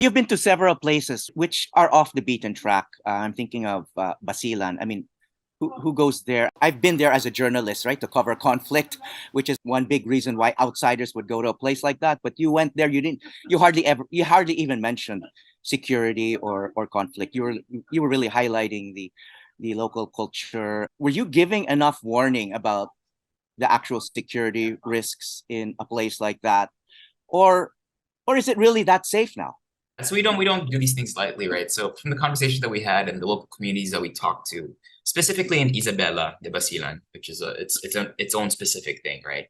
You've been to several places which are off the beaten track. I'm thinking of Basilan. I mean, who goes there? I've been there as a journalist, right, to cover conflict, which is one big reason why outsiders would go to a place like that. But you went there, you hardly even mentioned security or conflict. You were really highlighting the local culture. Were you giving enough warning about the actual security risks in a place like that, or or is it really that safe now? So we don't do these things lightly, right? So from the conversation that we had and the local communities that we talked to, specifically in Isabela de Basilan, which is its own specific thing, right?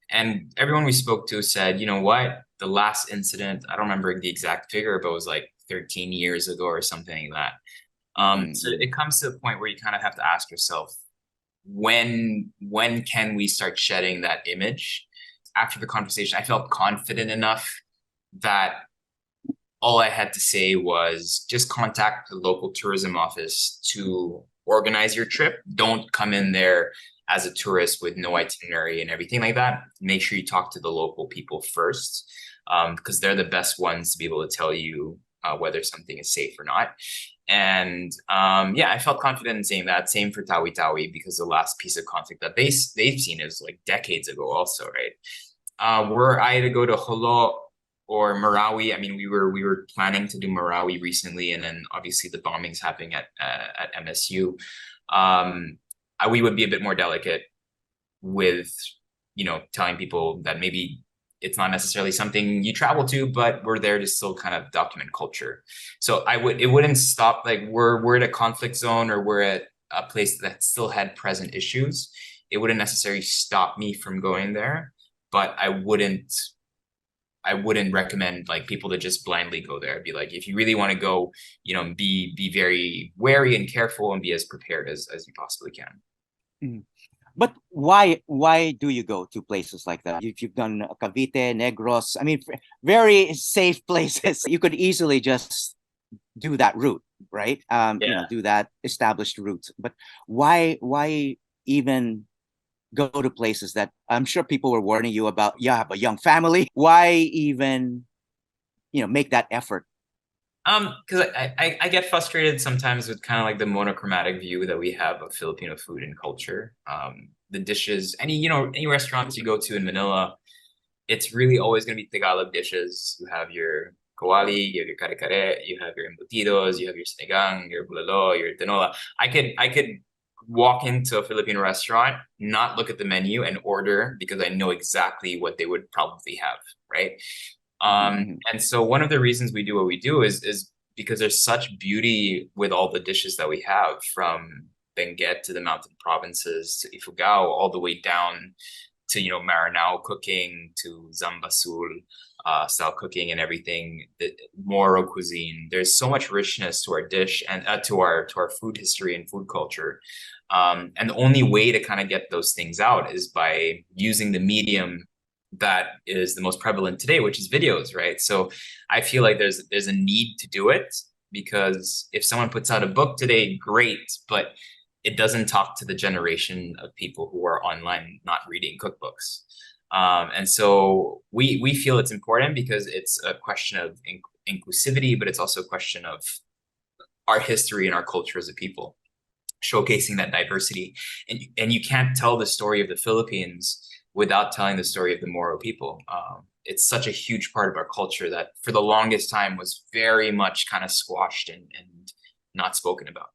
And everyone we spoke to said, you know what, the last incident, I don't remember the exact figure, but it was like 13 years ago or something like that. So it comes to a point where you kind of have to ask yourself, when can we start shedding that image? After the conversation, I felt confident enough that all I had to say was just contact the local tourism office to organize your trip. Don't come in there as a tourist with no itinerary and everything like that. Make sure you talk to the local people first, because they're the best ones to be able to tell you whether something is safe or not. And yeah, I felt confident in saying that. Same for Tawi Tawi, because the last piece of conflict that they've seen is like decades ago also, right? Were I to go to Holo or Marawi, I mean, we were planning to do Marawi recently, and then obviously the bombings happening at MSU. We would be a bit more delicate with, telling people that maybe it's not necessarily something you travel to, but we're there to still kind of document culture. So it wouldn't stop, like we're at a conflict zone or we're at a place that still had present issues. It wouldn't necessarily stop me from going there, but I wouldn't recommend like people to just blindly go there. I'd be like, if you really want to go, be very wary and careful and be as prepared as you possibly can. Mm. But why do you go to places like that? You've done Cavite, Negros. I mean, very safe places. You could easily just do that route, right? Yeah. Do that established route. But why even go to places that I'm sure people were warning you about? You have a young family. Why even, make that effort? Because I get frustrated sometimes with kind of like the monochromatic view that we have of Filipino food and culture. The dishes, any restaurants you go to in Manila, it's really always going to be Tagalog dishes. You have your kawali, you have your kare kare, you have your embutidos, you have your sinigang, your bulalo, your tinola. I could walk into a Filipino restaurant, not look at the menu and order because I know exactly what they would probably have, right? Mhm. And so one of the reasons we do what we do is because there's such beauty with all the dishes that we have, from Benguet to the mountain provinces to Ifugao, all the way down to Maranao cooking, to Zambasul style cooking and everything. The Moro cuisine. There's so much richness to our dish and to our food history and food culture. And the only way to kind of get those things out is by using the medium that is the most prevalent today, which is videos, right? So I feel like there's a need to do it, because if someone puts out a book today, great, but it doesn't talk to the generation of people who are online not reading cookbooks. And so we feel it's important because it's a question of inclusivity, but it's also a question of our history and our culture as a people, showcasing that diversity. And you can't tell the story of the Philippines without telling the story of the Moro people. It's such a huge part of our culture that for the longest time was very much kind of squashed and not spoken about.